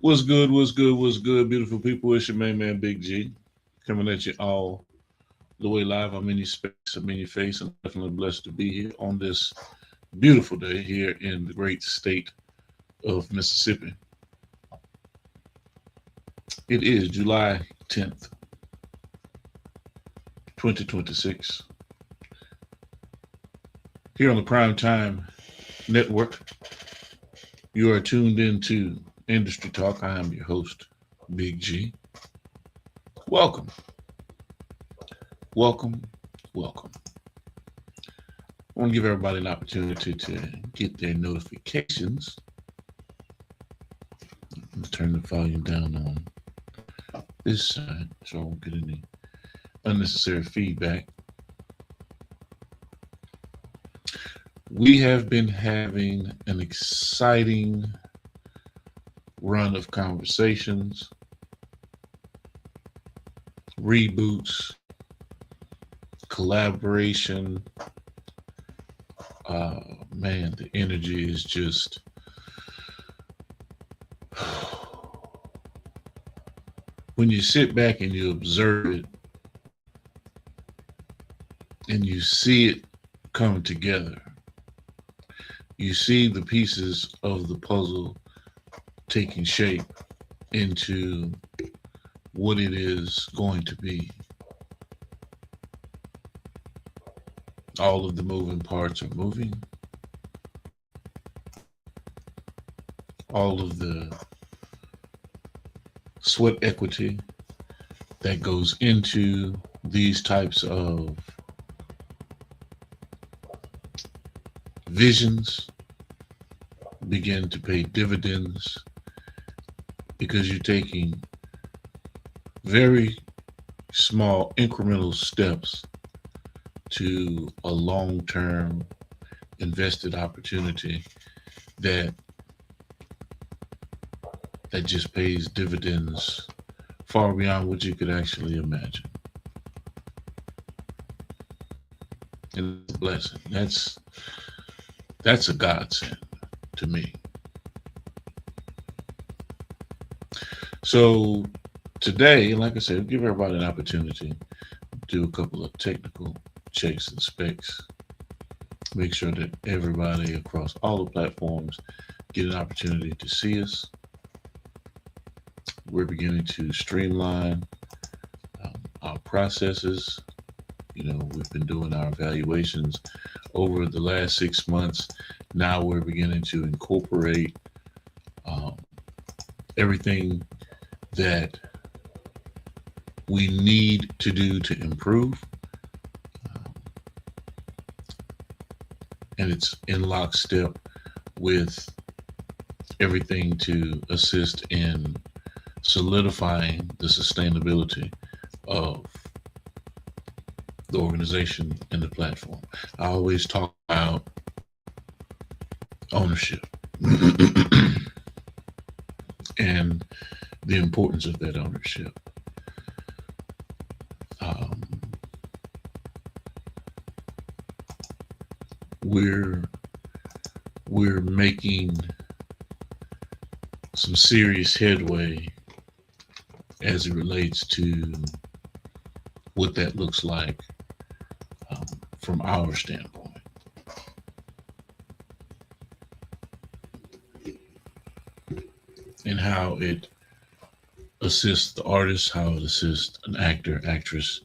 What's good? What's good? What's good, beautiful people? It's your main man, Big G, coming at you all the way live. I'm in your space, I'm in your face, and definitely blessed to be here on this beautiful day here in the great state of Mississippi. It is July 10th, 2026. Here on the Prime Time Network, you are tuned into Industry Talk. I am your host, Big G. Welcome, welcome, welcome. I want to give everybody an opportunity to get their notifications. Let's turn the volume down on this side so I won't get any unnecessary feedback. We have been having an exciting run of conversations, reboots, collaboration. Man, the energy is just when you sit back and you observe it and you see it come together, you see the pieces of the puzzle taking shape into what it is going to be. All of the moving parts are moving. All of the sweat equity that goes into these types of visions begin to pay dividends because you're taking very small incremental steps to a long-term invested opportunity that just pays dividends far beyond what you could actually imagine. And it's a blessing. That's a godsend to me. So today, like I said, give everybody an opportunity to do a couple of technical checks and specs. Make sure that everybody across all the platforms get an opportunity to see us. We're beginning to streamline our processes. We've been doing our evaluations over the last 6 months. Now we're beginning to incorporate um, everything that we need to do to improve. Um, and it's in lockstep with everything to assist in solidifying the sustainability of the organization and the platform. I always talk about ownership and the importance of that ownership. Um, we're we're making some serious headway as it relates to what that looks like um, from our standpoint. And how it assists the artist, how it assists an actor, actress,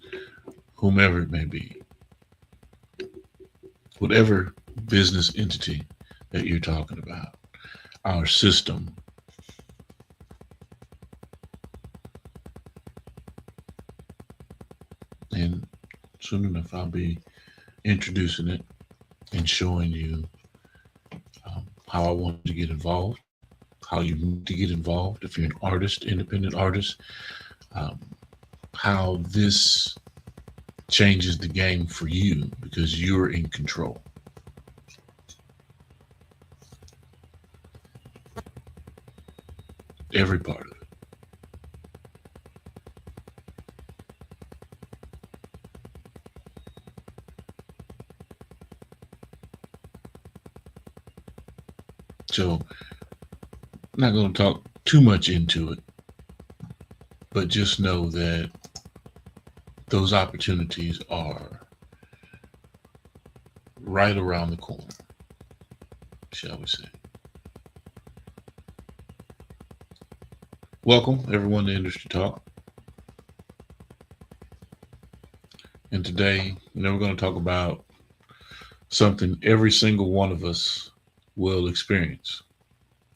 whomever it may be, whatever business entity that you're talking about, our system. And soon enough, I'll be introducing it and showing you how I want to get involved, how you need to get involved if you're an artist, independent artist, um, how this changes the game for you because you're in control. Every part of it. So I'm not going to talk too much into it, but just know that those opportunities are right around the corner, shall we say. Welcome, everyone, to Industry Talk. And today, we're going to talk about something every single one of us will experience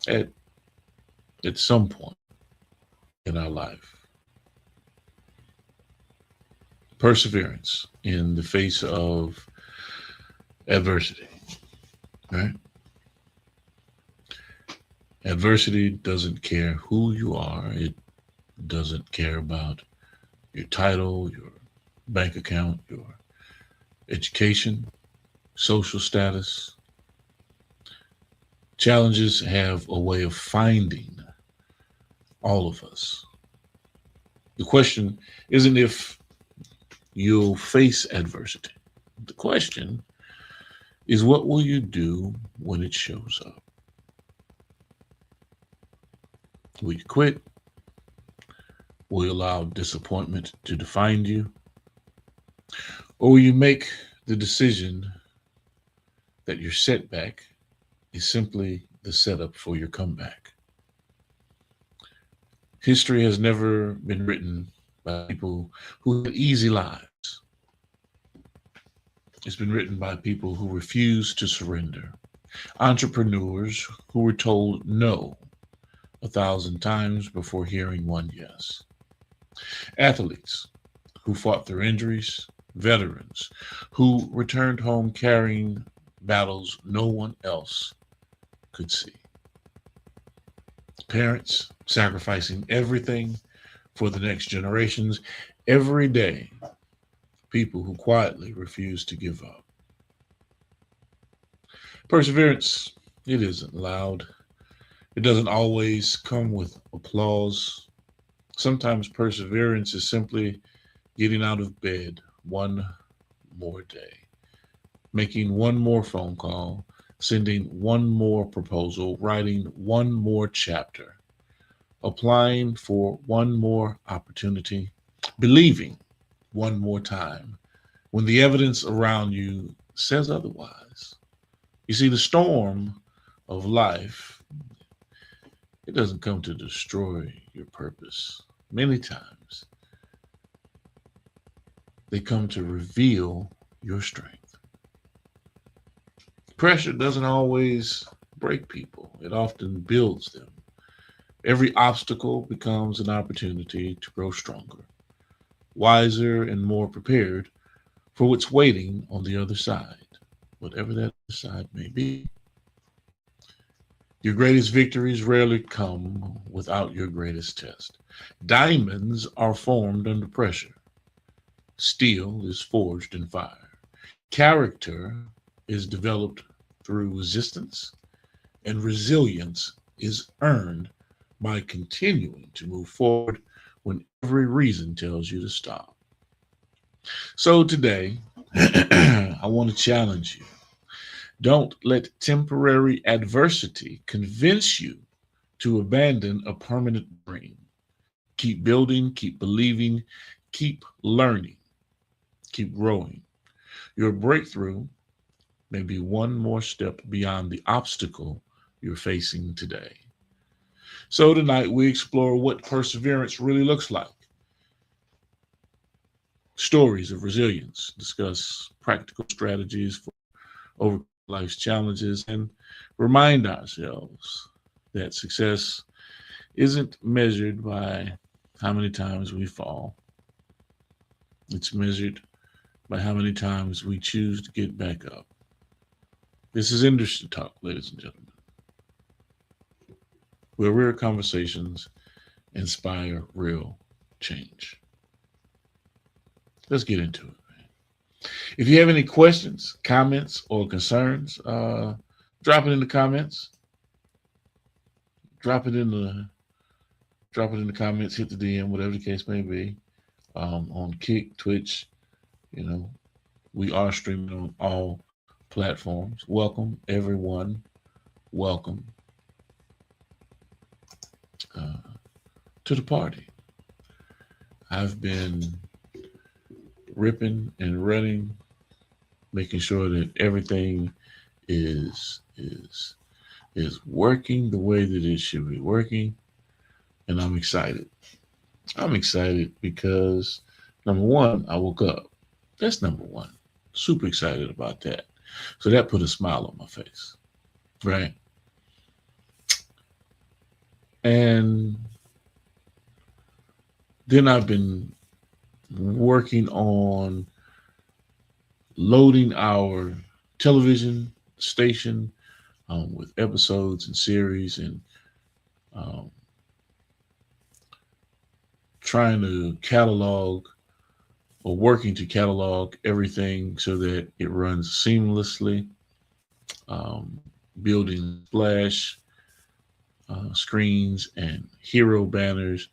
at some point in our life. Perseverance in the face of adversity, right? Adversity doesn't care who you are. It doesn't care about your title, your bank account, your education, social status. Challenges have a way of finding all of us. The question isn't if you'll face adversity. The question is, what will you do when it shows up? Will you quit? Will you allow disappointment to define you? Or will you make the decision that your setback is simply the setup for your comeback? History has never been written by people who had easy lives. It's been written by people who refused to surrender. Entrepreneurs who were told no 1,000 times before hearing one yes. Athletes who fought through injuries. Veterans who returned home carrying battles no one else could see. Parents sacrificing everything for the next generations. Every day, people who quietly refuse to give up. Perseverance, it isn't loud. It doesn't always come with applause. Sometimes perseverance is simply getting out of bed one more day, making one more phone call, sending one more proposal, writing one more chapter, applying for one more opportunity, believing one more time when the evidence around you says otherwise. You see, the storm of life, it doesn't come to destroy your purpose. Many times, they come to reveal your strength. Pressure doesn't always break people. It often builds them. Every obstacle becomes an opportunity to grow stronger, wiser, and more prepared for what's waiting on the other side, whatever that other side may be. Your greatest victories rarely come without your greatest test. Diamonds are formed under pressure. Steel is forged in fire. Character is developed through resistance, and resilience is earned by continuing to move forward when every reason tells you to stop. So today, I want to challenge you. Don't let temporary adversity convince you to abandon a permanent dream. Keep building, keep believing, keep learning, keep growing. Your breakthrough may be one more step beyond the obstacle you're facing today. So tonight we explore what perseverance really looks like. Stories of resilience, discuss practical strategies for overcoming life's challenges, and remind ourselves that success isn't measured by how many times we fall. It's measured by how many times we choose to get back up. This is Industry Talk, ladies and gentlemen, where real conversations inspire real change. Let's get into it. If you have any questions, comments, or concerns, drop it in the comments. Drop it in the comments. Hit the DM, whatever the case may be. On Kick, Twitch, we are streaming on all platforms. Welcome, everyone. Welcome. to the party. I've been ripping and running, making sure that everything is working the way that it should be working, and I'm excited. I'm excited because number one, I woke up. That's number one. Super excited about that. So that put a smile on my face, right? And then I've been working on loading our television station with episodes and series, and um, trying to catalog or working to catalog everything so that it runs seamlessly, um, building splash screens and hero banners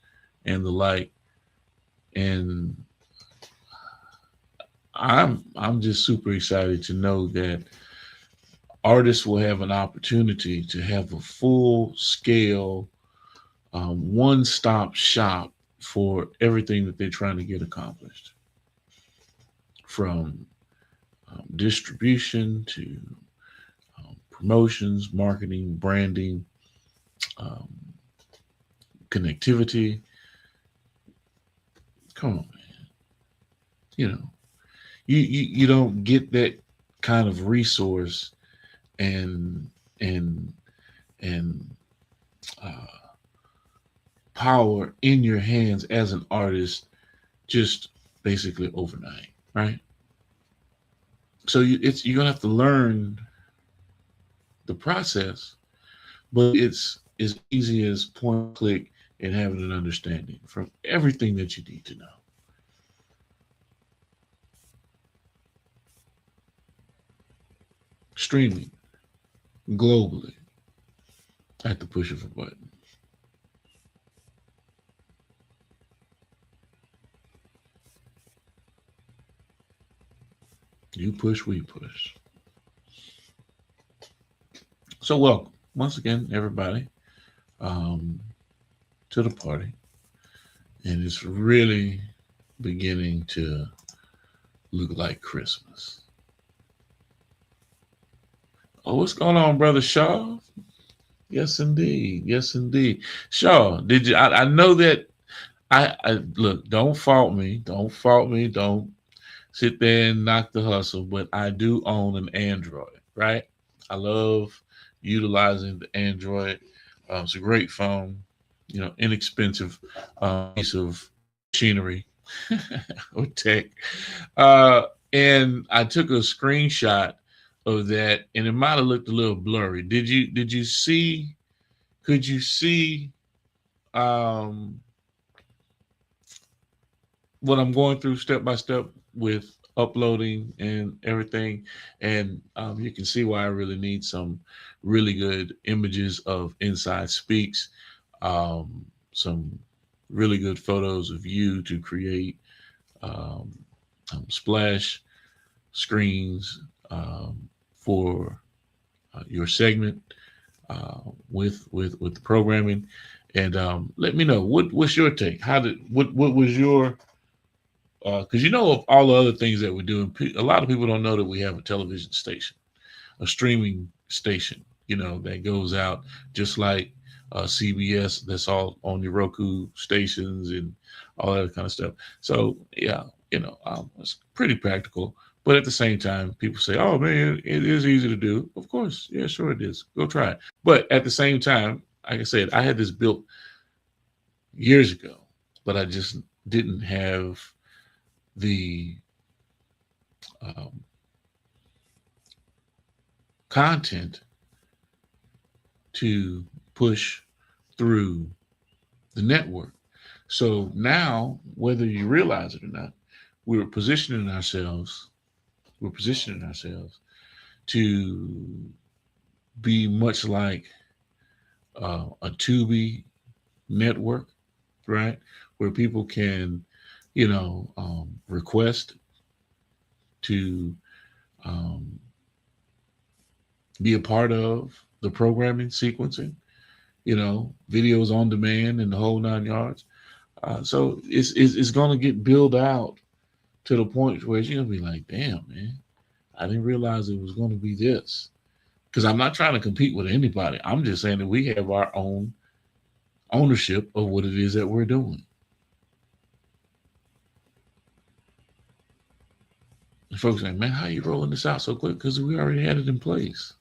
and the like. And I'm just super excited to know that artists will have an opportunity to have a full scale, one stop shop for everything that they're trying to get accomplished, from distribution to promotions, marketing, branding, um, connectivity. Come on, man. You know, you don't get that kind of resource and and and uh, power in your hands as an artist just basically overnight, right? So you're gonna have to learn the process, but it's as easy as point click and having an understanding from everything that you need to know. Streaming globally at the push of a button. You push, we push. So welcome once again, everybody, um, to the party, and it's really beginning to look like Christmas. Oh, what's going on, brother Shaw? Yes, indeed. Yes, indeed. Shaw, did you? I know that I look. Don't fault me. Don't fault me. Don't sit there and knock the hustle. But I do own an Android, right? I love utilizing the Android. It's a great phone. Inexpensive piece of machinery or tech. Uh, and I took a screenshot of that, and it might have looked a little blurry. Did you see? Could you see um, what I'm going through step by step with uploading and everything? And you can see why I really need some really good images of Inside Speaks, some really good photos of you to create um, splash screens for your segment with the programming. And let me know what's your take. What was your because of all the other things that we're doing. A lot of people don't know that we have a television station, a streaming station. That goes out just like CBS. That's all on your Roku stations and all that kind of stuff. So yeah, it's pretty practical. But at the same time, people say, "Oh man, it is easy to do." Of course, yeah, sure it is. Go try it. But at the same time, like I said, I had this built years ago, but I just didn't have the um, content to push through the network. So now, whether you realize it or not, we're positioning ourselves. We're positioning ourselves to be much like a Tubi network, right? Where people can, request to um, be a part of the programming sequencing. videos on demand and the whole 9 yards. So it's going to get built out to the point where you're going to be like, damn, man, I didn't realize it was going to be this. Because I'm not trying to compete with anybody. I'm just saying that we have our own ownership of what it is that we're doing. And folks say, man, how you rolling this out so quick? Because we already had it in place.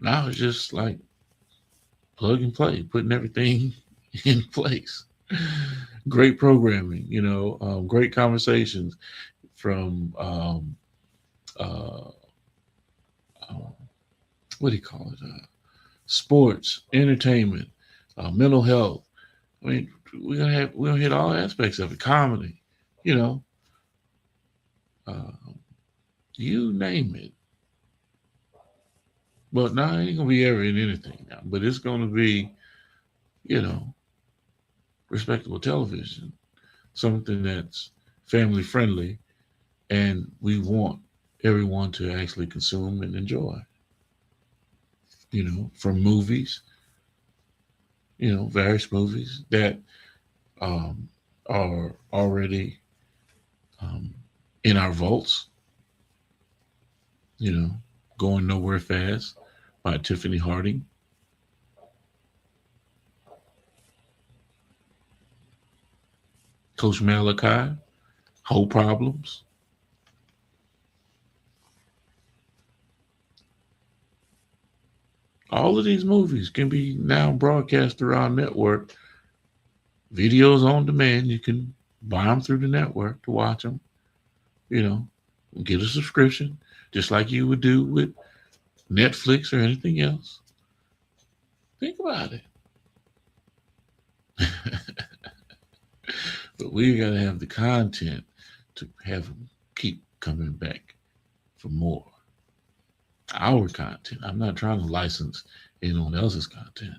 Now it's just like plug and play, putting everything in place. Great programming, great conversations from uh, uh, what do you call it? Sports, entertainment, mental health. I mean, we're gonna hit all aspects of it. Comedy, you know, uh, you name it. But now it ain't gonna be ever in anything now. But it's gonna be, you know, respectable television, something that's family friendly, and we want everyone to actually consume and enjoy. From movies, various movies that um, are already um, in our vaults. You know, Going Nowhere Fast by Tiffany Harding. Coach Malachi, Whole Problems. All of these movies can be now broadcast through our network. Videos on demand. You can buy them through the network to watch them. You know, Get a subscription, just like you would do with Netflix or anything else. Think about it. But we got to have the content to have them keep coming back for more. Our content. I'm not trying to license anyone else's content.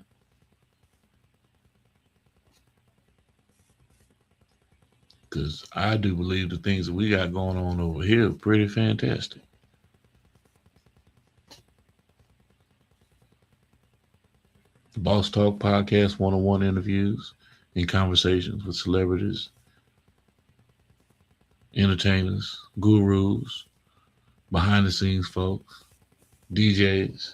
Because I do believe the things that we got going on over here are pretty fantastic. The Boss Talk Podcast 101 interviews and conversations with celebrities, entertainers, gurus, behind the scenes folks, DJs.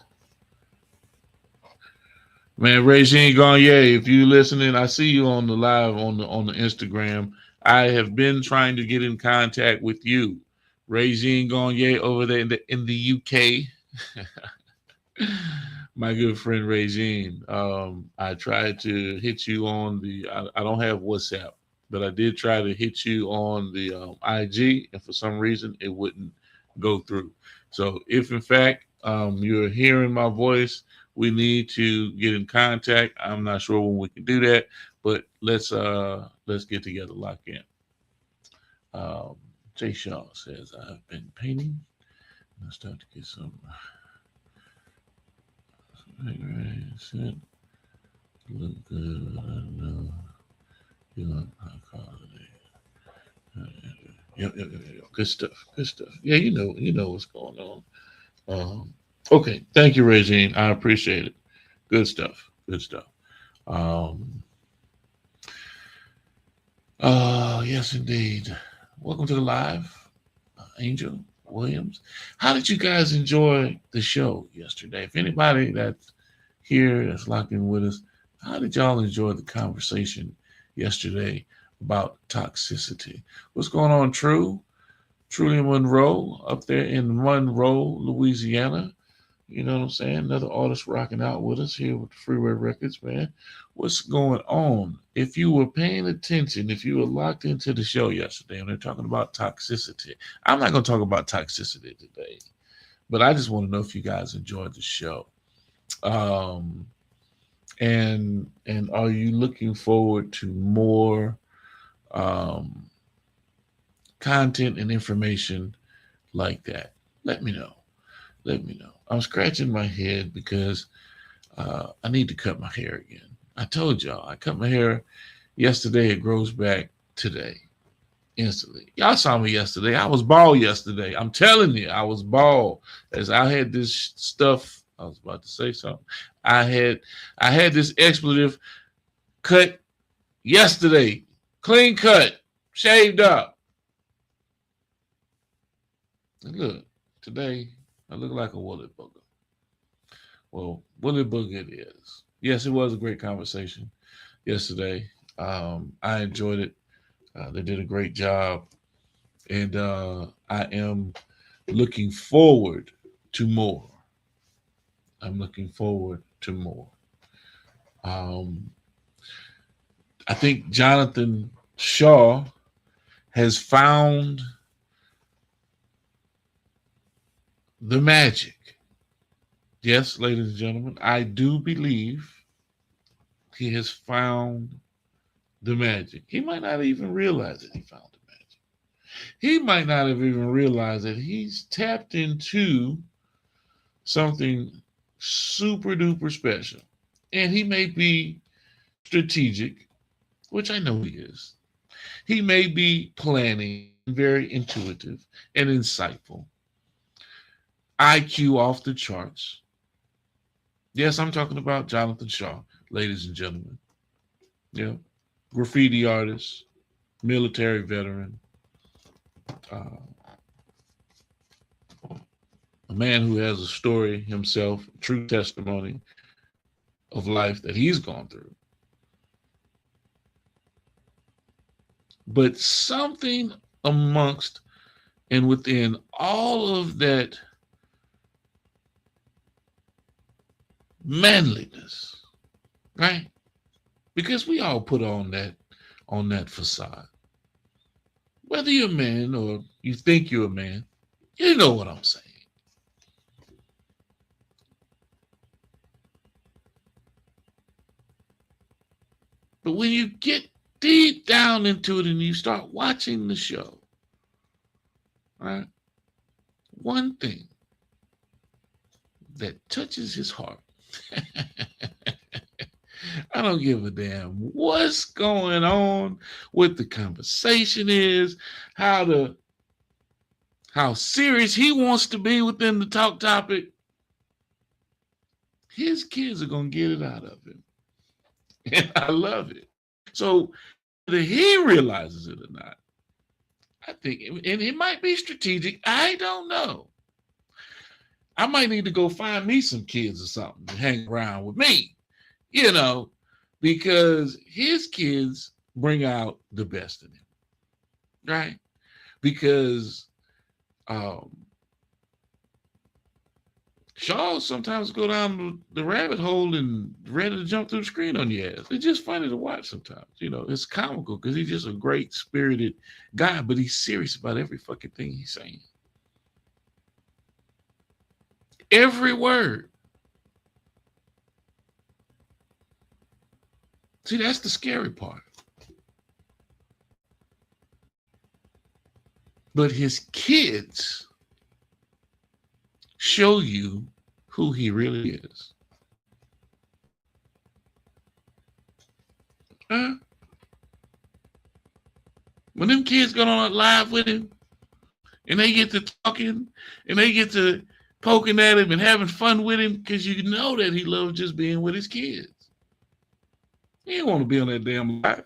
Man, Regine Gagne, if you listening, I see you on the live on the Instagram. I have been trying to get in contact with you, Regine Gagne, over there in the UK. My good friend Regine. I tried to hit you on I don't have WhatsApp, but I did try to hit you on the IG, and for some reason it wouldn't go through. So if in fact you're hearing my voice, we need to get in contact. I'm not sure when we can do that, but let's get together, lock in. Um, Jay Shaw says I've been painting. I start to get some. Right, look good. I know you look high quality. Yep. Good stuff. Good stuff. Yeah, you know what's going on. Okay, thank you, Regine. I appreciate it. Good stuff. Good stuff. Um, yes, indeed. Welcome to the live, Angel Williams. How did you guys enjoy the show yesterday? If anybody that's here that's locked in with us, how did y'all enjoy the conversation yesterday about toxicity? What's going on, Truly Monroe up there in Monroe, Louisiana? You know what I'm saying? Another artist rocking out with us here with the Freeway Records, man. What's going on? If you were paying attention, if you were locked into the show yesterday and they're talking about toxicity, I'm not going to talk about toxicity today, but I just want to know if you guys enjoyed the show. Um, and are you looking forward to more um, content and information like that? Let me know. Let me know. I'm scratching my head because I need to cut my hair again. I told y'all I cut my hair yesterday. It grows back today instantly. Y'all saw me yesterday. I was bald yesterday. I'm telling you, I was bald as I had this stuff I was about to say something. I had this expletive cut yesterday. Clean cut. Shaved up. And look, today I look like a woolly booger. Well, woolly booger it is. Yes, it was a great conversation yesterday. I enjoyed it. They did a great job. And I am looking forward to more. I'm looking forward to more. Um, I think Jonathan Shaw has found the magic. Yes, ladies and gentlemen, I do believe he has found the magic. He might not even realize that he found the magic. He might not have even realized that he's tapped into something super duper special. And he may be strategic, which I know he is. He may be planning, very intuitive and insightful. IQ off the charts. Yes, I'm talking about Jonathan Shaw, ladies and gentlemen. Yeah. Graffiti artist, military veteran, uh, a man who has a story himself, true testimony of life that he's gone through. But something amongst and within all of that manliness, right? Because we all put on that facade. Whether you're a man or you think you're a man, you know what I'm saying. But when you get deep down into it and you start watching the show, right? One thing that touches his heart. I don't give a damn what's going on, what the conversation is, how serious he wants to be within the talk topic. His kids are going to get it out of him. And I love it. So whether he realizes it or not, I think, and it might be strategic. I don't know. I might need to go find me some kids or something to hang around with me, because his kids bring out the best in him, right? Because Shaw sometimes go down the rabbit hole and ready to jump through the screen on your ass. It's just funny to watch sometimes. It's comical because he's just a great spirited guy, but he's serious about every fucking thing he's saying. Every word. See, that's the scary part. But his kids show you who he really is. When them kids go on live with him and they get to talking and they get to poking at him and having fun with him, because you know that he loves just being with his kids. He don't want to be on that damn live.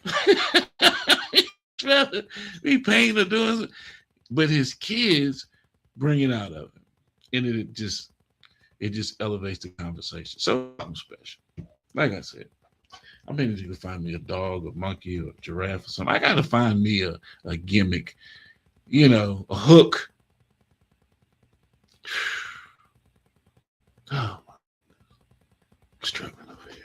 He painting or doing something. But his kids bring it out of him. And it just elevates the conversation. So something special. Like I said, I mean, if you can find me a dog, a monkey, or a giraffe or something, I got to find me a gimmick, a hook. Oh, I'm struggling over here.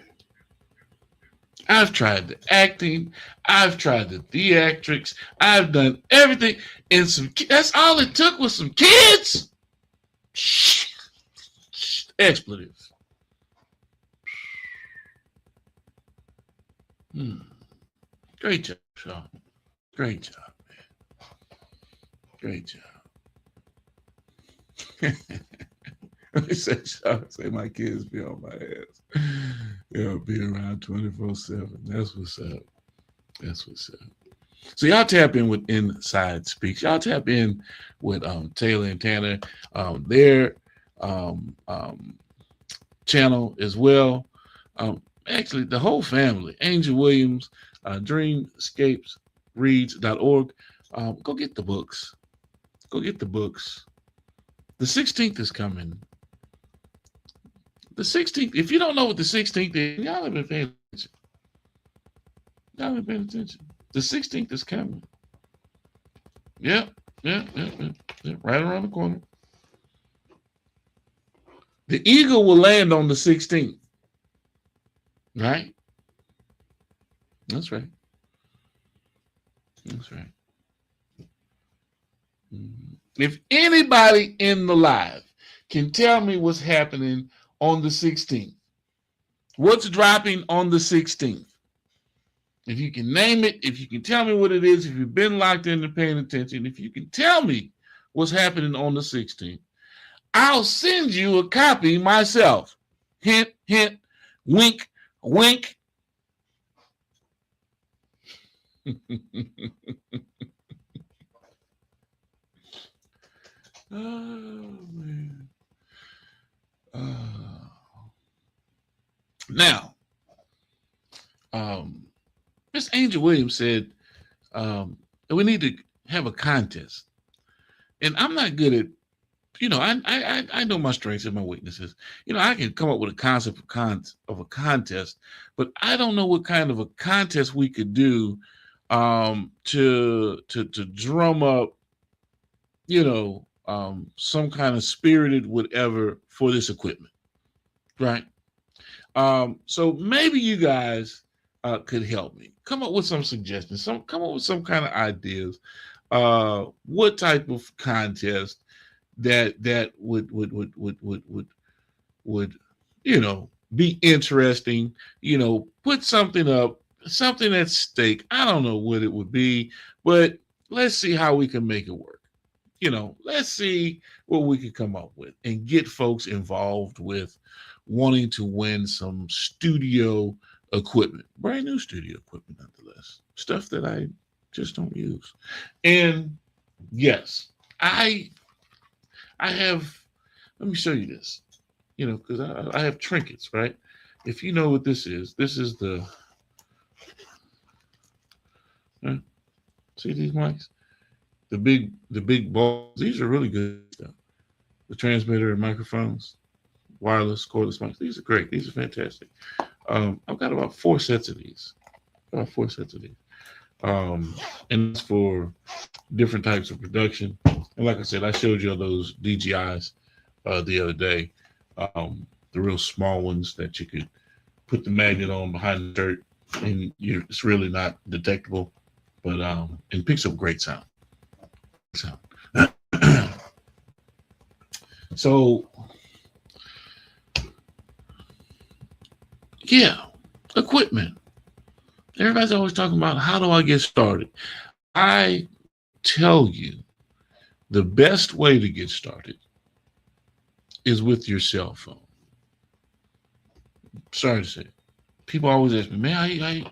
I've tried the acting. I've tried the theatrics. I've done everything. And that's all it took was some kids. Expletive. Great job, Sean. Great job, man. Great job. Let me say, Sean, say my kids be on my ass. They'll be around 24/7. That's what's up. That's what's up. So y'all tap in with Inside Speaks. Y'all tap in with Taylor and Tanner. They're channel as well. Actually, the whole family, Angel Williams, dreamscapesreads.org. Go get the books. Go get the books. The 16th is coming. The 16th, if you don't know what the 16th is, y'all have been paying attention. Y'all have been paying attention. The 16th is coming. Yep. Right around the corner. The eagle will land on the 16th. Right? That's right. That's right. If anybody in the live can tell me what's happening on the 16th, what's dropping on the 16th, if you can name it, if you can tell me what it is, if you've been locked in and paying attention, if you can tell me what's happening on the 16th, I'll send you a copy myself. Hint, hint, wink, wink. Oh, man. Now, Miss Angel Williams said we need to have a contest. And I'm not good at, I know my strengths and my weaknesses. I can come up with a concept of a contest, but I don't know what kind of a contest we could do to drum up, some kind of spirited whatever for this equipment, right? So maybe you guys could help me come up with some suggestions, come up with some kind of ideas. What type of contest that would be interesting? Put something up, something at stake. I don't know what it would be, but let's see how we can make it work. Let's see what we can come up with and get folks involved with wanting to win some studio equipment, brand new studio equipment, nonetheless, stuff that I just don't use. And yes, I have, let me show you this, because I have trinkets, right? If you know what this is the, see these mics? The big balls, these are really good stuff. The transmitter and microphones, wireless, cordless mics, these are great. These are fantastic. I've got about 4 sets of these. And it's for different types of production. And like I said, I showed you all those DJIs the other day, the real small ones that you could put the magnet on behind the shirt, and it's really not detectable, but it picks up great sound. So, yeah, equipment. Everybody's always talking about, how do I get started? I tell you, the best way to get started is with your cell phone. Sorry to say it. People always ask me, man, how you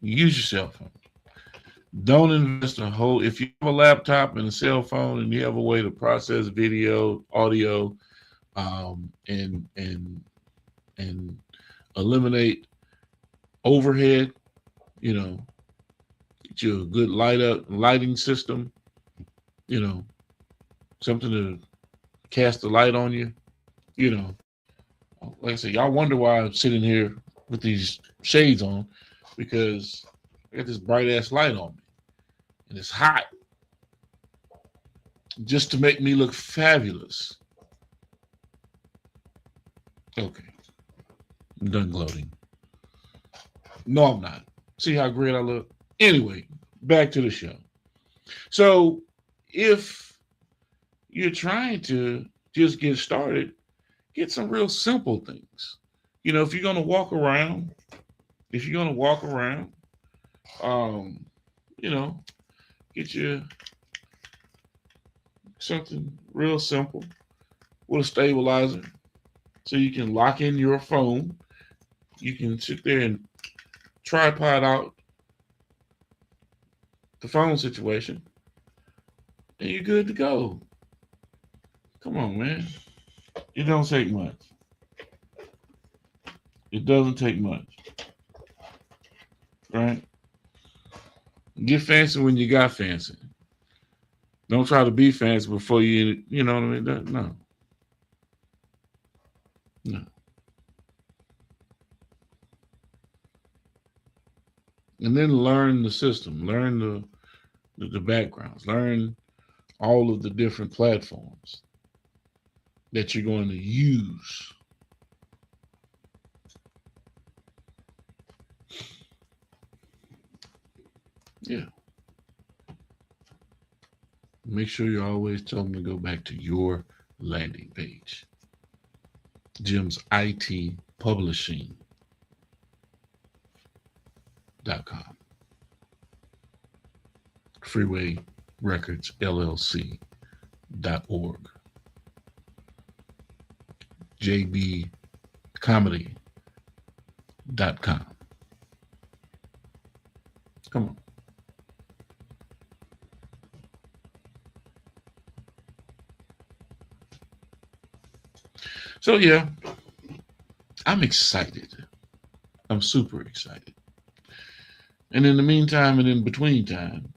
use your cell phone? Don't invest if you have a laptop and a cell phone and you have a way to process video, audio, and eliminate overhead, get you a good lighting system, something to cast the light on you, like I said, y'all wonder why I'm sitting here with these shades on, because I got this bright ass light on me. And it's hot, just to make me look fabulous. Okay, I'm done gloating. No, I'm not. See how great I look? Anyway, back to the show. So if you're trying to just get started, get some real simple things. If you're going to walk around, get you something real simple with a stabilizer so you can lock in your phone. You can sit there and tripod out the phone situation, and you're good to go. Come on, man. It don't take much. It doesn't take much, right? Get fancy when you got fancy. Don't try to be fancy before you know what I mean? No, no. And then learn the system, learn the backgrounds, learn all of the different platforms that you're going to use. Yeah. Make sure you always tell them to go back to your landing page. Jim's IT Publishing.com. Freeway Records LLC.org. JBComedy.com. Come on. So yeah, I'm excited. I'm super excited. And in the meantime and in between time,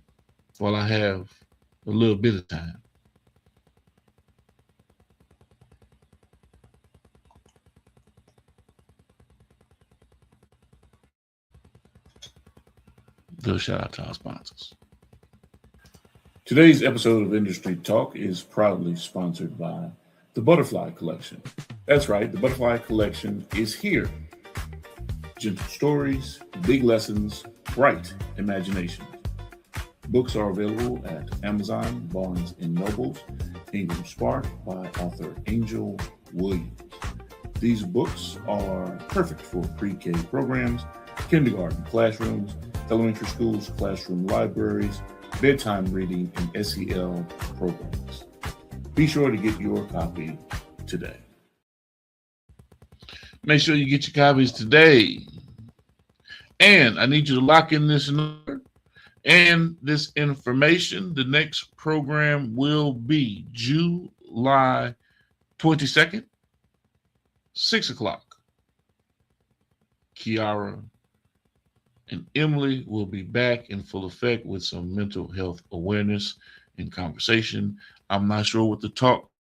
while I have a little bit of time, go shout out to our sponsors. Today's episode of Industry Talk is proudly sponsored by the Butterfly Collection. That's right, the Butterfly Collection is here. Gentle stories, big lessons, bright imaginations. Books are available at Amazon, Barnes & Nobles, Ingram Spark by author Angel Williams. These books are perfect for pre-K programs, kindergarten classrooms, elementary schools, classroom libraries, bedtime reading, and SEL programs. Be sure to get your copy today. Make sure you get your copies today. And I need you to lock in this number and this information. The next program will be July 22nd, 6 o'clock. Kiara and Emily will be back in full effect with some mental health awareness and conversation. I'm not sure what the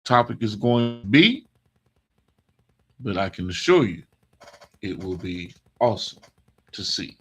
topic is going to be, but I can assure you it will be awesome to see.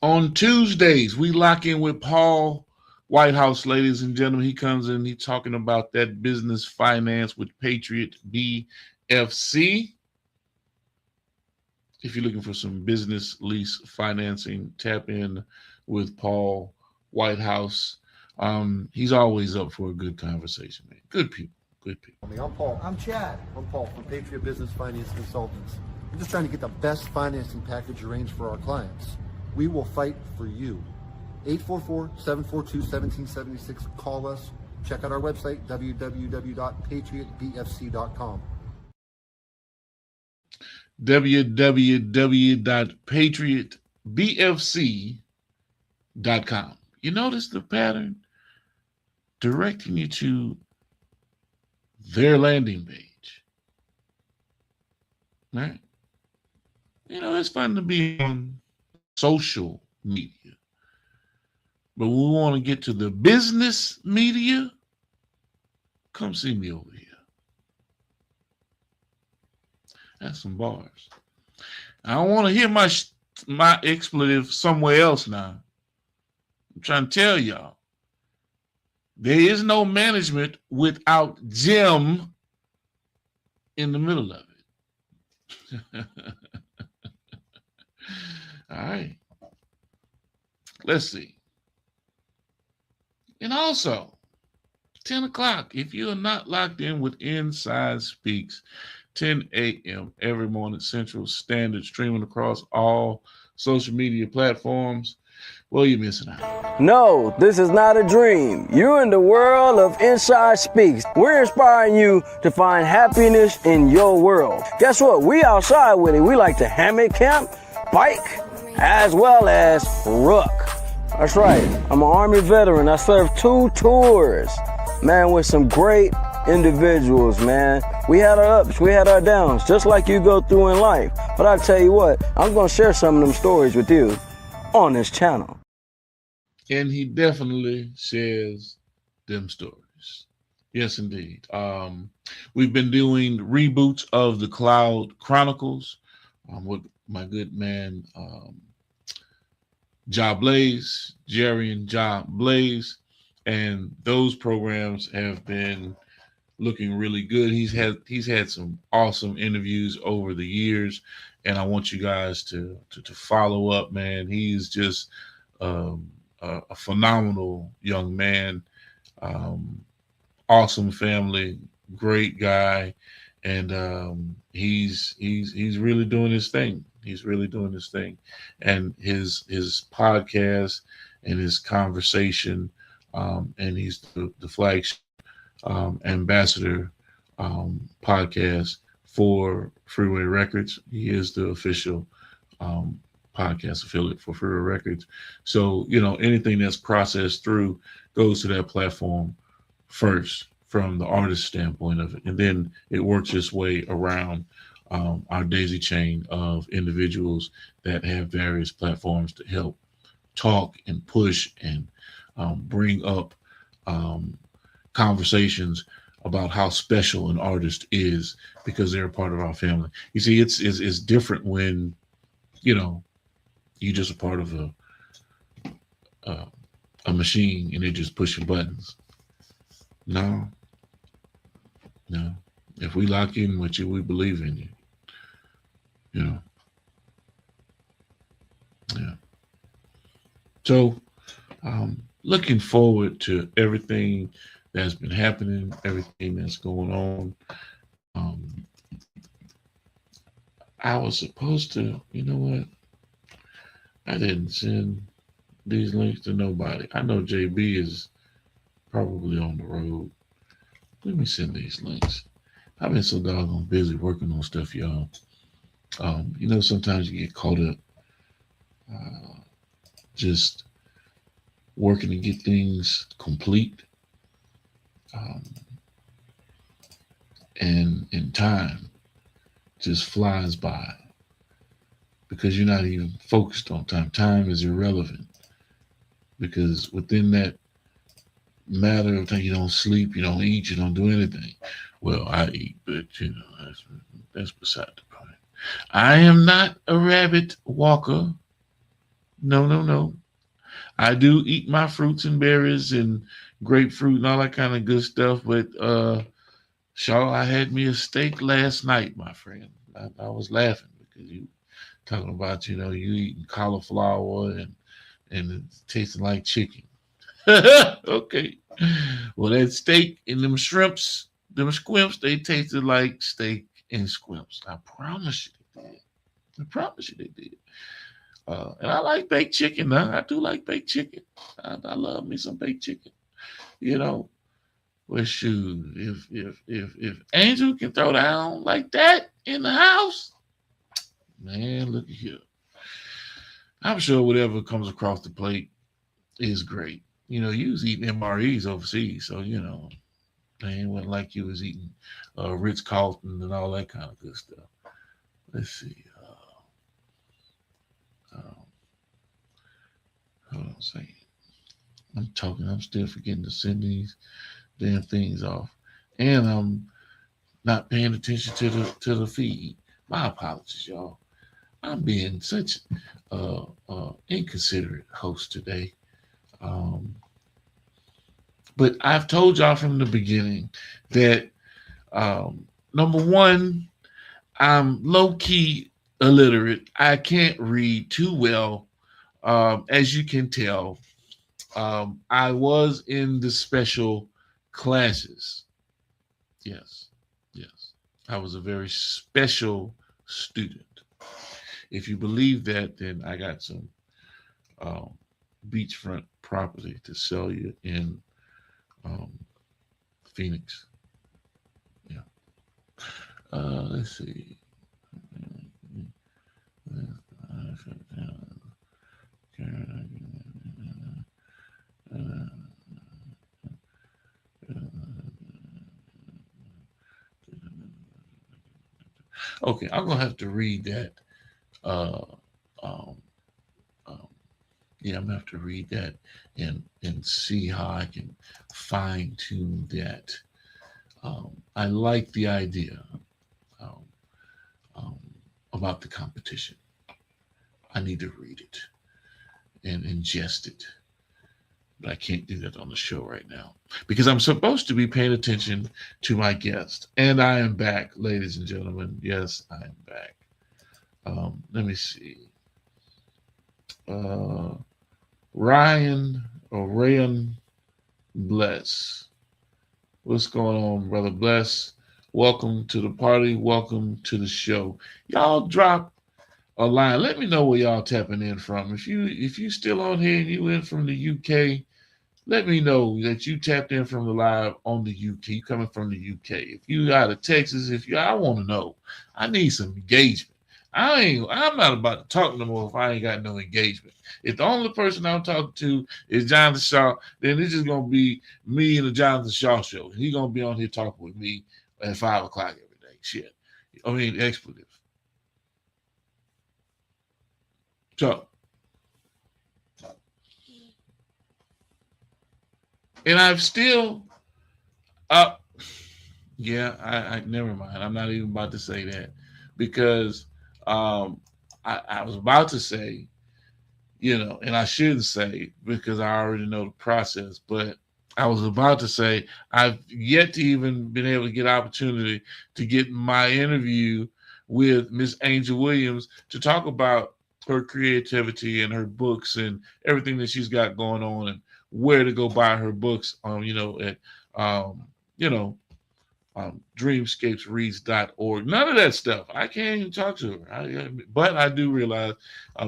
On Tuesdays, we lock in with Paul Whitehouse, ladies and gentlemen. He comes in, he's talking about that business finance with Patriot BFC. If you're looking for some business lease financing, tap in with Paul Whitehouse. He's always up for a good conversation, man. Good people. I'm Paul. I'm Chad. I'm Paul from Patriot Business Finance Consultants. We're just trying to get the best financing package arranged for our clients. We will fight for you. 844-742-1776. Call us. Check out our website, www.patriotbfc.com. www.patriotbfc.com. You notice the pattern? Directing you to their landing page. Right? You know, it's fun to be on social media. But when we want to get to the business media, come see me over here. That's some bars. I don't want to hear my expletive somewhere else now. I'm trying to tell y'all. There is no management without Jim in the middle of it. All right. Let's see. And also, 10 o'clock, if you are not locked in with Inside Speaks, 10 a.m. every morning, Central Standard, streaming across all social media platforms, well, you're missing out. No, this is not a dream. You're in the world of Inside Speaks. We're inspiring you to find happiness in your world. Guess what? We outside with it. We like to hammock camp, bike, as well as ruck. That's right. I'm an Army veteran. I served 2 tours, man, with some great individuals, man. We had our ups, we had our downs, just like you go through in life. But I tell you what, I'm going to share some of them stories with you on this channel. And he definitely shares them stories. Yes, indeed. We've been doing reboots of the Cloud Chronicles with my good man, Ja Blaze, Jerry and Ja Blaze. And those programs have been looking really good. He's had some awesome interviews over the years, and I want you guys to follow up, man. He's just a phenomenal young man, awesome family, great guy, and he's really doing his thing. He's really doing his thing, and his podcast and his conversation, and he's the flagship ambassador podcast for Freeway Records. He is the official podcast affiliate for Freeway Records. So, anything that's processed through goes to that platform first from the artist standpoint of it. And then it works its way around our daisy chain of individuals that have various platforms to help talk and push and bring up conversations about how special an artist is because they're a part of our family. You see, it's different when, you're just a part of a machine and they're just pushing buttons. No. If we lock in with you, we believe in you. Yeah. So, looking forward to everything that's been happening, everything that's going on. I was supposed to, you know what? I didn't send these links to nobody. I know JB is probably on the road. Let me send these links. I've been so doggone busy working on stuff, y'all. Sometimes you get caught up just working to get things complete. And time just flies by because you're not even focused on time. Time is irrelevant because within that matter of time, you don't sleep, you don't eat, you don't do anything. Well, I eat, but that's beside the point. I am not a rabbit walker. No. I do eat my fruits and berries and grapefruit and all that kind of good stuff, but Shaw, I had me a steak last night, my friend. I was laughing because you talking about, you eating cauliflower and it's tasting like chicken. Okay. Well, that steak and them shrimps, them squimps, they tasted like steak and squimps. I promise you they did. They did. And I like baked chicken now. I do like baked chicken. I love me some baked chicken. Well, shoot, if Angel can throw down like that in the house, man, look at here. I'm sure whatever comes across the plate is great. You was eating MREs overseas, so it wasn't like you was eating Ritz Carlton and all that kind of good stuff. Let's see. Hold on a second. I'm still forgetting to send these damn things off, and I'm not paying attention to the feed. My apologies, y'all. I'm being such inconsiderate host today. But I've told y'all from the beginning that number one, I'm low-key illiterate. I can't read too well, as you can tell. I was in the special classes. Yes, yes. I was a very special student. If you believe that, then I got some um, beachfront property to sell you in um, Phoenix. Yeah. Let's see. Okay, I'm gonna have to read that. Uh, um, um, yeah, I'm gonna have to read that and see how I can fine tune that. I like the idea um, um, about the competition. I need to read it and ingest it, but I can't do that on the show right now because I'm supposed to be paying attention to my guest. And I am back, ladies and gentlemen. Yes, I am back. Let me see. Uh, Ryan or Rayan Bless. What's going on, brother Bless? Welcome to the party. Welcome to the show. Y'all drop a line. Let me know where y'all tapping in from. If you still on here and you in from the UK, let me know that you tapped in from the live on the UK. You coming from the UK. If you out of Texas, I want to know. I need some engagement. I'm not about to talk no more if I ain't got no engagement. If the only person I'm talking to is Jonathan Shaw, then it's just gonna be me and the Jonathan Shaw show. He gonna be on here talking with me at 5 o'clock every day. Shit. I mean expletive. So and I've still yeah, I never mind. I'm not even about to say that because um I was about to say, and I shouldn't say because I already know the process, but I was about to say I've yet to even been able to get opportunity to get my interview with Miss Angel Williams to talk about her creativity and her books and everything that she's got going on and where to go buy her books at um, you know, dreamscapesreads.org. None of that stuff. I can't even talk to her. But I do realize,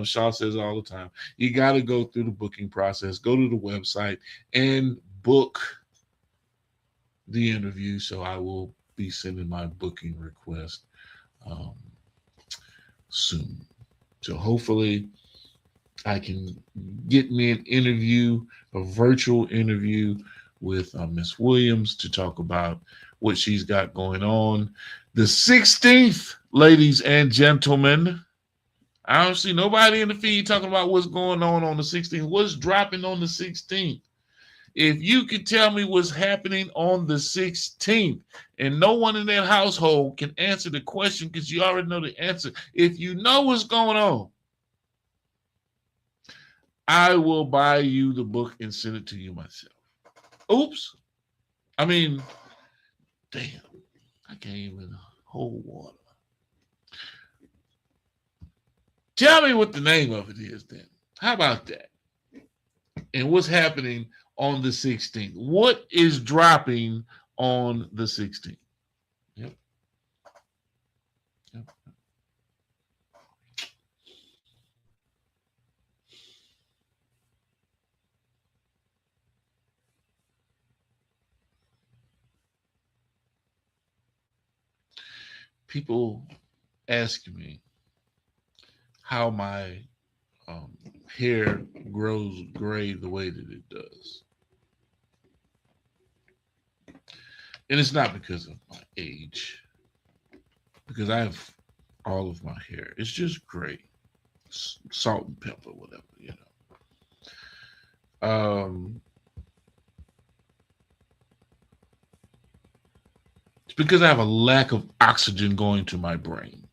Shaw says all the time, you got to go through the booking process, go to the website and book the interview. So I will be sending my booking request um, soon. So hopefully I can get me an interview, a virtual interview with Miss Williams to talk about what she's got going on. The 16th, ladies and gentlemen. I don't see nobody in the feed talking about what's going on the 16th. What's dropping on the 16th? If you could tell me what's happening on the 16th, and no one in that household can answer the question because you already know the answer. If you know what's going on, I will buy you the book and send it to you myself. Oops. I mean, damn. I can't even hold water. Tell me what the name of it is then. How about that? And what's happening on the 16th? What is dropping on the 16th? Yep. Yep. People ask me how my hair grows gray the way that it does. And it's not because of my age, because I have all of my hair. It's just gray, salt and pepper, whatever, It's because I have a lack of oxygen going to my brain.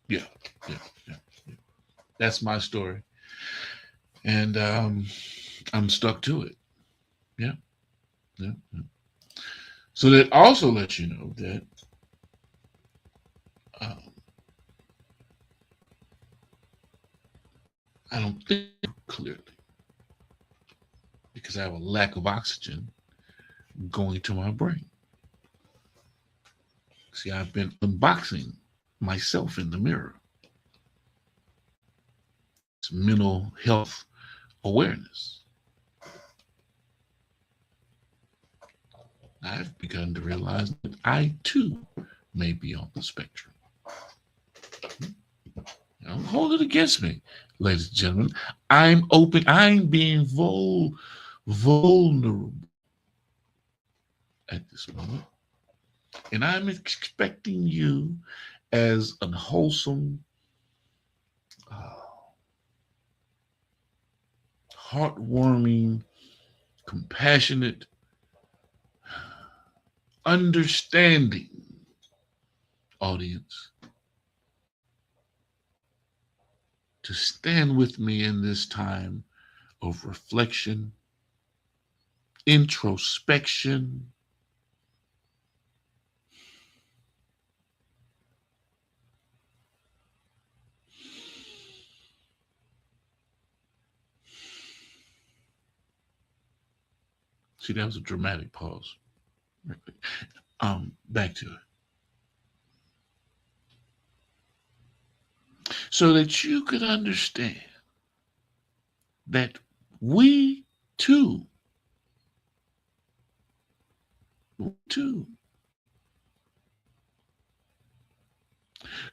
Yeah. That's my story. And I'm stuck to it. Yeah. So that also lets you know that I don't think clearly because I have a lack of oxygen going to my brain. See, I've been unboxing myself in the mirror. It's mental health awareness. I've begun to realize that I too may be on the spectrum. Don't hold it against me, ladies and gentlemen. I'm open. I'm being vulnerable at this moment. And I'm expecting you as a wholesome, heartwarming, compassionate, understanding audience to stand with me in this time of reflection, introspection, see, that was a dramatic pause. Back to it. So that you could understand that we too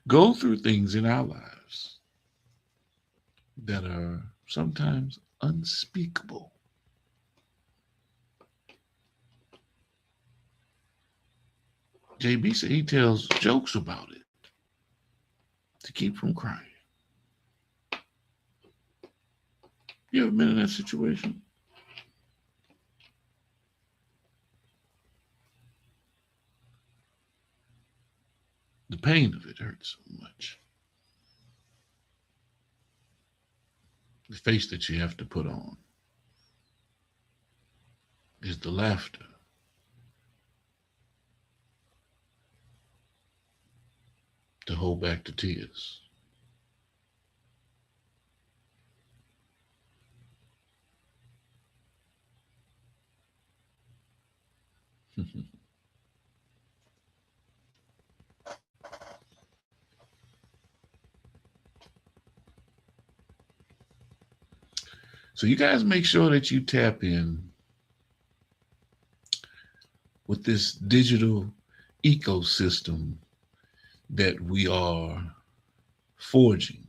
go through things in our lives that are sometimes unspeakable. JB said he tells jokes about it to keep from crying. You ever been in that situation? The pain of it hurts so much. The face that you have to put on is the laughter. To hold back the tears. So you guys make sure that you tap in with this digital ecosystem that we are forging,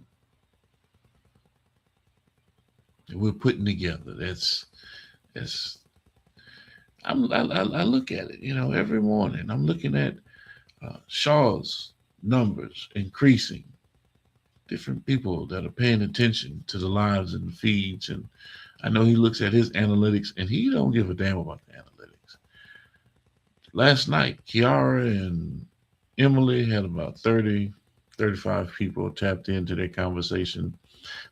that we're putting together. I look at it, every morning. I'm looking at Shaw's numbers increasing. Different people that are paying attention to the lives and the feeds, and I know he looks at his analytics, and he don't give a damn about the analytics. Last night, Kiara and Emily had about 30, 35 people tapped into their conversation.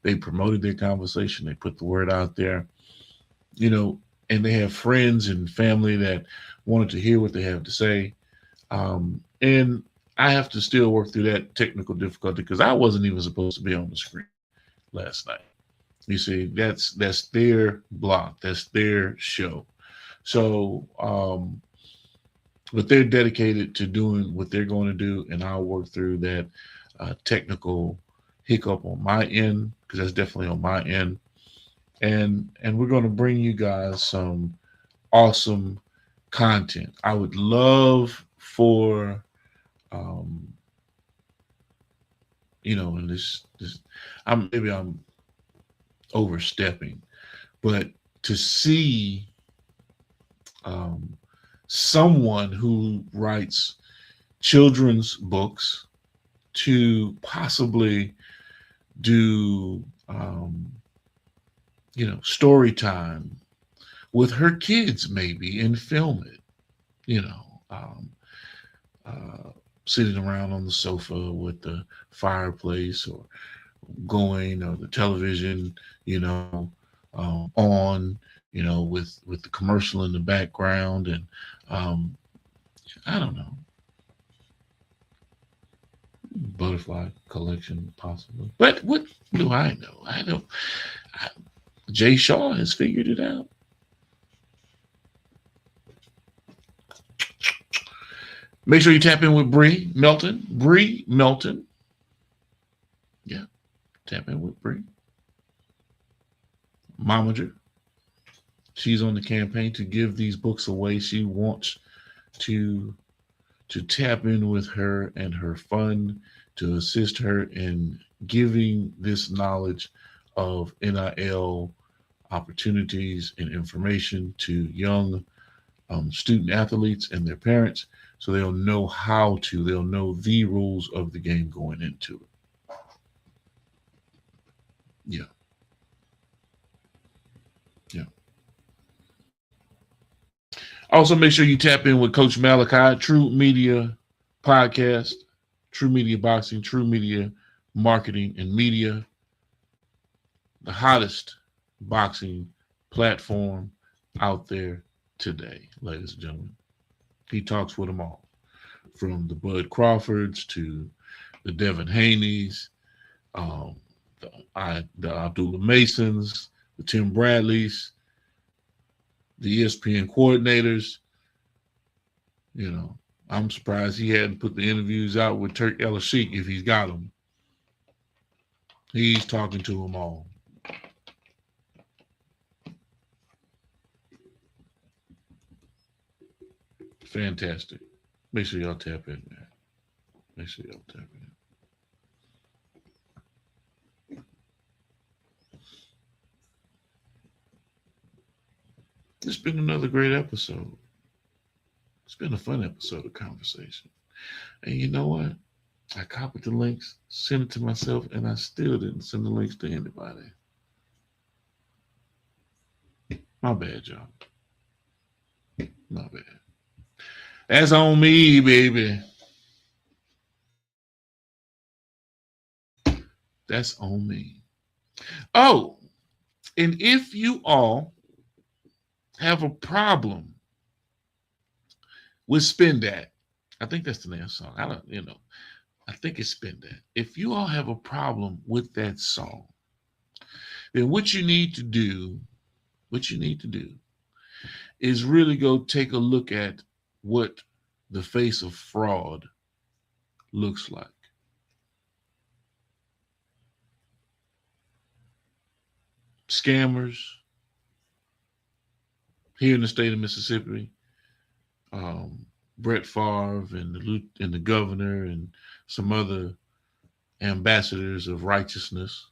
They promoted their conversation. They put the word out there, and they have friends and family that wanted to hear what they have to say. And I have to still work through that technical difficulty because I wasn't even supposed to be on the screen last night. You see, that's their block. That's their show. So, but they're dedicated to doing what they're going to do, and I'll work through that technical hiccup on my end, because that's definitely on my end. And we're going to bring you guys some awesome content. I would love for and this maybe I'm overstepping, but to see someone who writes children's books to possibly do story time with her kids maybe and film it, sitting around on the sofa with the fireplace or the television, on, with the commercial in the background. And I don't know. Butterfly collection, possibly. But what do I know? I don't. Jay Shaw has figured it out. Make sure you tap in with Bree Melton. Bree Melton. Yeah, tap in with Bree. Momager. She's on the campaign to give these books away. She wants to tap in with her and her fund to assist her in giving this knowledge of NIL opportunities and information to young student athletes and their parents, so they'll know they'll know the rules of the game going into it. Yeah. Yeah. Also, make sure you tap in with Coach Malachi, True Media Podcast, True Media Boxing, True Media Marketing and Media, the hottest boxing platform out there today, ladies and gentlemen. He talks with them all, from the Bud Crawfords to the Devin Haneys, the Abdullah Masons, the Tim Bradleys, the ESPN coordinators. You know, I'm surprised he hadn't put the interviews out with Turk El Sheikh if he's got them. He's talking to them all. Fantastic. Make sure y'all tap in, man. Make sure y'all tap in. It's been another great episode. It's been a fun episode of conversation. And you know what? I copied the links, sent it to myself, and I still didn't send the links to anybody. My bad, y'all. My bad. That's on me, baby. That's on me. Oh, and if you all have a problem with Spin That, I think that's the name of the song. I think it's Spin That. If you all have a problem with that song, then what you need to do is really go take a look at what the face of fraud looks like. Scammers here in the state of Mississippi, Brett Favre and the governor and some other ambassadors of righteousness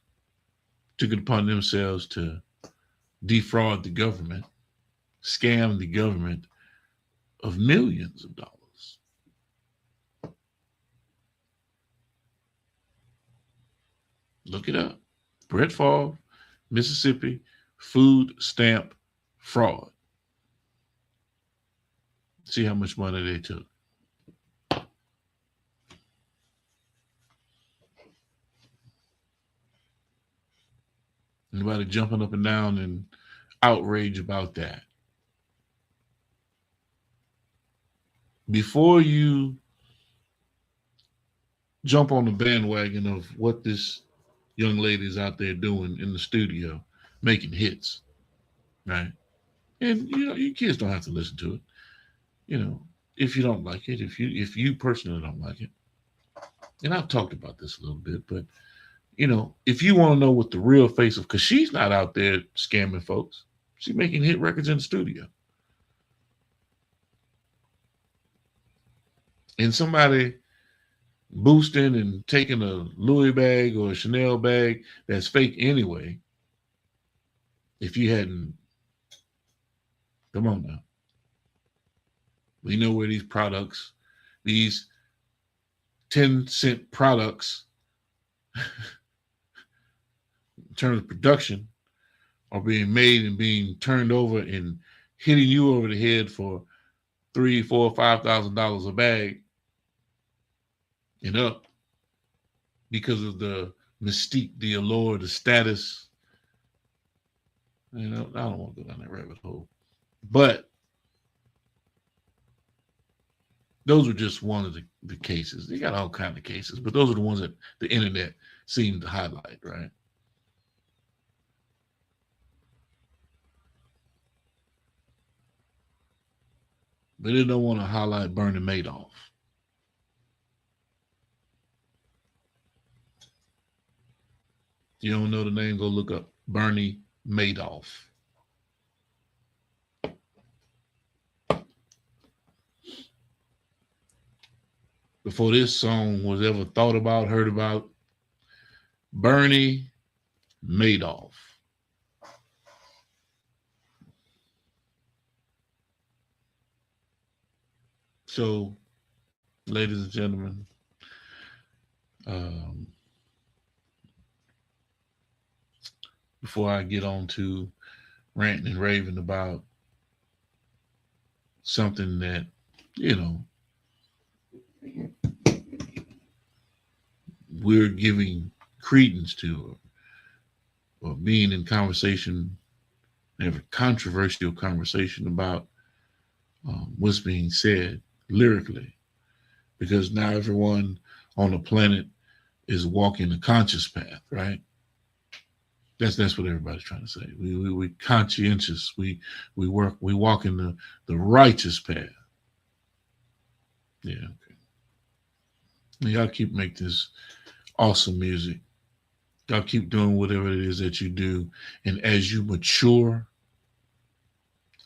took it upon themselves to defraud the government, scam the government of millions of dollars. Look it up. Brett Favre, Mississippi, food stamp fraud. See how much money they took. Anybody jumping up and down in outrage about that? Before you jump on the bandwagon of what this young lady is out there doing in the studio, making hits, right? And you kids don't have to listen to it. If you don't like it, if you personally don't like it, and I've talked about this a little bit, but if you want to know what the real face of, because she's not out there scamming folks, she's making hit records in the studio. And somebody boosting and taking a Louis bag or a Chanel bag that's fake anyway, if you hadn't, come on now. We know where these products, these 10-cent products, in terms of production, are being made and being turned over and hitting you over the head for $3,000, $4,000, $5,000 a bag and up, because of the mystique, the allure, the status. I don't want to go down that rabbit hole, but Those are just one of the cases. They got all kinds of cases, but those are the ones that the internet seemed to highlight, right? But they don't want to highlight Bernie Madoff. You don't know the name, go look up Bernie Madoff. Before this song was ever thought about, heard about, Bernie Madoff. So, ladies and gentlemen, before I get on to ranting and raving about something that, you know, we're giving credence to, or being in conversation, have a controversial conversation about what's being said lyrically, because now everyone on the planet is walking the conscious path, right? That's what everybody's trying to say. We conscientious. We walk in the righteous path. Yeah, okay. Y'all keep making this awesome music. Y'all keep doing whatever it is that you do. And as you mature,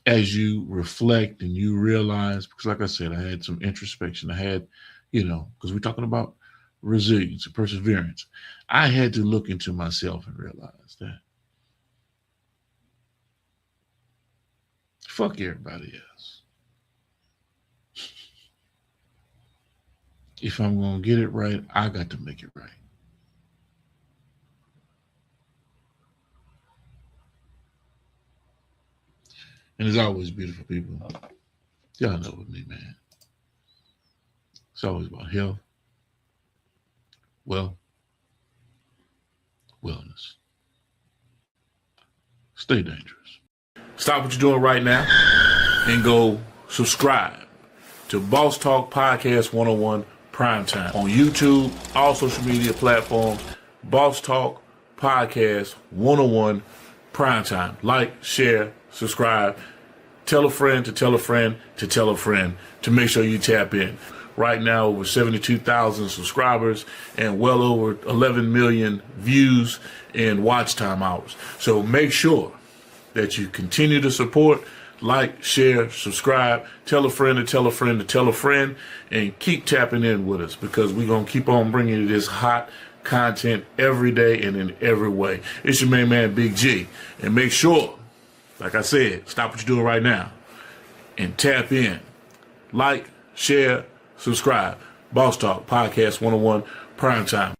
as you reflect and you realize, because like I said, I had some introspection. I had, because we're talking about resilience and perseverance. I had to look into myself and realize that fuck everybody else. If I'm going to get it right, I got to make it right. And it's always beautiful people. Y'all know with me, man. It's always about health, wellness. Stay dangerous. Stop what you're doing right now and go subscribe to Boss Talk Podcast 101 Primetime on YouTube, all social media platforms. Boss Talk Podcast 101 Primetime. Like, share, subscribe. Tell a friend to tell a friend to tell a friend to make sure you tap in. Right now, over 72,000 subscribers and well over 11 million views and watch time hours. So make sure that you continue to support, like, share, subscribe, tell a friend to tell a friend to tell a friend, and keep tapping in with us, because we're going to keep on bringing you this hot content every day and in every way. It's your main man, Big G. And make sure, like I said, stop what you're doing right now and tap in. Like, share, subscribe. Boss Talk Podcast 101 Primetime.